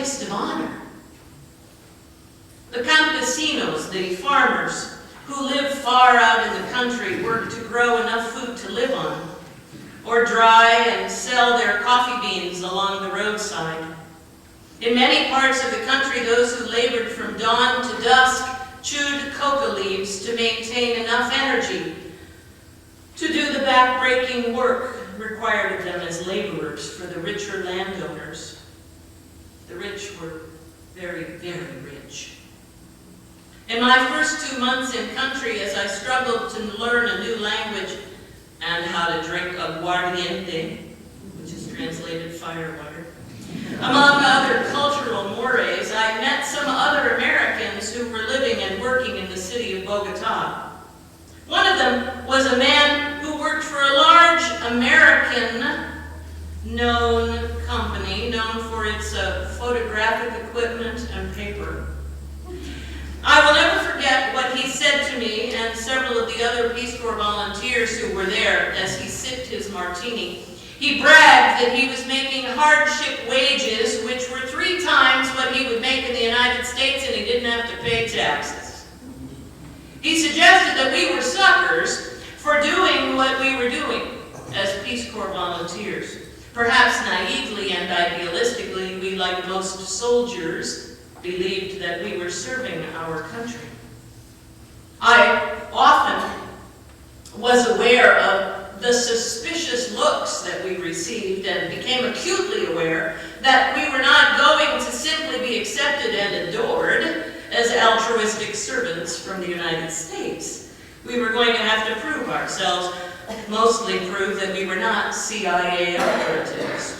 guest of honor. The campesinos, the farmers, who live far out in the country, work to grow enough food to live on, or dry and sell their coffee beans along the roadside. In many parts of the country, those who labored from dawn to dusk chewed coca leaves to maintain enough energy to do the back-breaking work required of them as laborers for the richer landowners. The rich were very, very rich. In my first 2 months in country, as I struggled to learn a new language and how to drink aguardiente, which is translated firewater, among other cultural mores, I met some other Americans who were living and working in the city of Bogota. One of them was a man who worked for a large American-known company known for its photographic equipment and paper. I will never forget what he said to me and several of the other Peace Corps volunteers who were there as he sipped his martini. He bragged that he was making hardship wages, which were 3 times what he would make in the United States, and he didn't have to pay taxes. He suggested that we were suckers for doing what we were doing as Peace Corps volunteers. Perhaps naively and idealistically, we, like most soldiers, believed that we were serving our country. I often was aware of the suspicious looks that we received and became acutely aware that we were not going to simply be accepted and adored as altruistic servants from the United States. We were going to have to prove ourselves, mostly prove that we were not CIA operatives.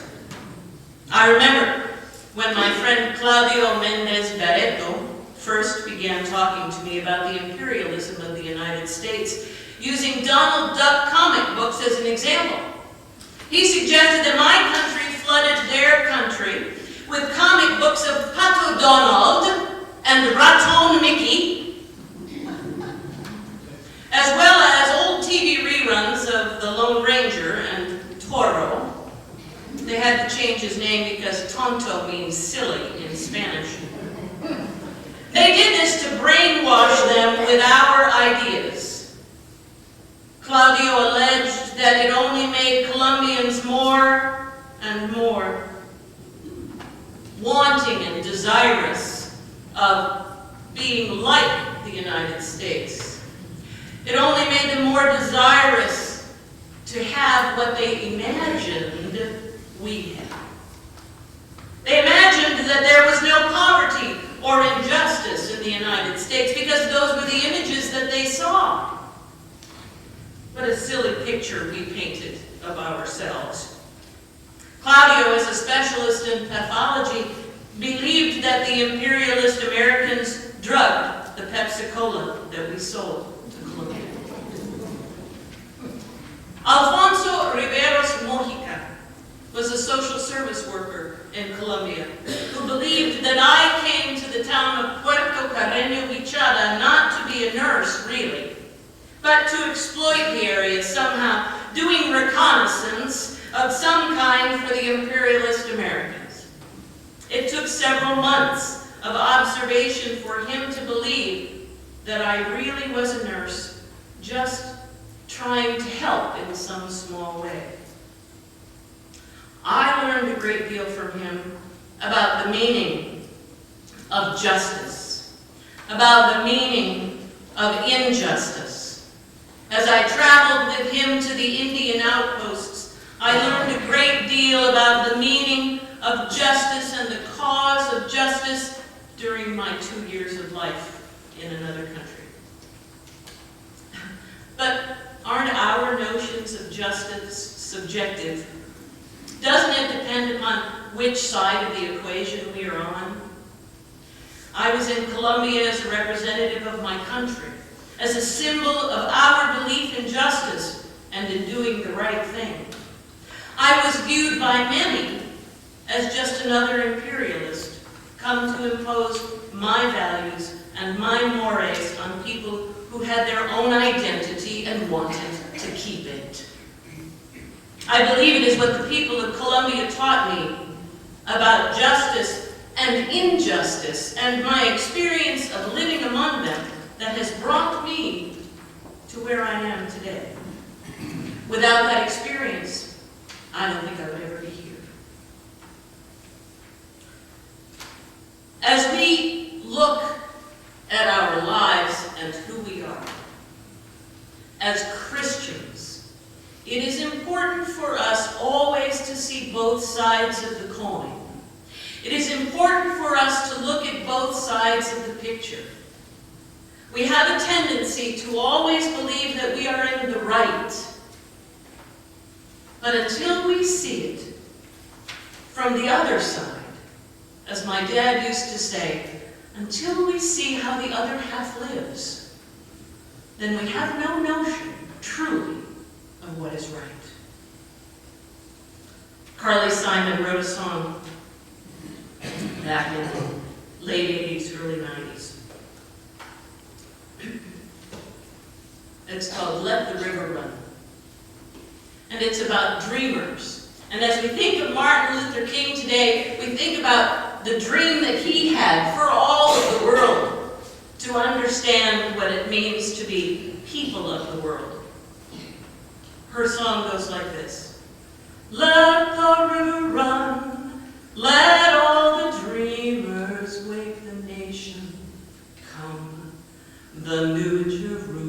I remember when my friend Claudio Mendez Barreto first began talking to me about the imperialism of the United States, using Donald Duck comic books as an example. He suggested that my country flooded their country with comic books of Pato Donald and Raton Mickey, as well as old TV reruns of The Lone Ranger and Toro. They had to change his name because tonto means silly in Spanish. They did this to brainwash them with our ideas. Claudio alleged that it only made Colombians more and more wanting and desirous of being like the United States. It only made them more desirous to have what they imagined we had. They imagined that there was no poverty or injustice in the United States because those were the images that they saw. What a silly picture we painted of ourselves. Claudio, as a specialist in pathology, believed that the imperialist Americans drugged the Pepsi-Cola that we sold to Colombia. Alfonso Riveros Mojica was a social service worker in Colombia who believed that I came to the town of Puerto Carreño Bichada not to be a nurse, really, but to exploit the area somehow, doing reconnaissance of some kind for the imperialist Americans. It took several months of observation for him to believe that I really was a nurse, just trying to help in some small way. I learned a great deal from him about the meaning of justice, about the meaning of injustice. As I traveled with him to the Indian outposts, I learned a great deal about the meaning of justice and the cause of justice during my 2 years of life in another country. But aren't our notions of justice subjective? Doesn't it depend upon which side of the equation we are on? I was in Colombia as a representative of my country, as a symbol of our belief in justice and in doing the right thing. I was viewed by many as just another imperialist, come to impose my values and my mores on people who had their own identity and wanted to keep it. I believe it is what the people of Colombia taught me about justice and injustice and my experience of living among them that has brought me to where I am today. Without that experience, I don't think I would ever be here. As we look at our lives and who we are, as Christians, it is important for us always to see both sides of the coin. It is important for us to look at both sides of the picture. We have a tendency to always believe that we are in the right. But until we see it from the other side, as my dad used to say, until we see how the other half lives, then we have no notion, truly, of what is right. Carly Simon wrote a song back in the late 80s, early 90s. It's called Let the River Run. And it's about dreamers. And as we think of Martin Luther King today, we think about the dream that he had for all of the world to understand what it means to be people of the world. Her song goes like this. Let the river run, let all the dreamers wake the nation. Come, the new Jerusalem.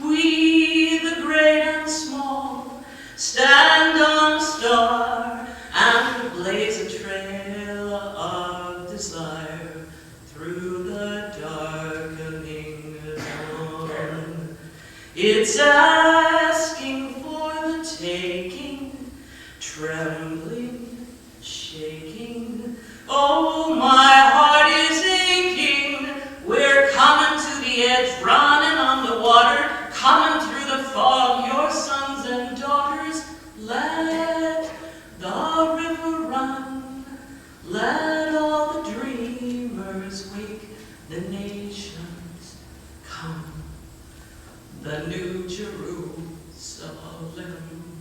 We, the great and small, stand on a star and blaze a trail of desire through the darkening dawn. It's asking for the taking, trembling, shaking. Oh, my heart is aching. We're coming to the edge, running on the water, coming through the fog, your sons and daughters. Let the river run, let all the dreamers wake the nations. Come, the new Jerusalem.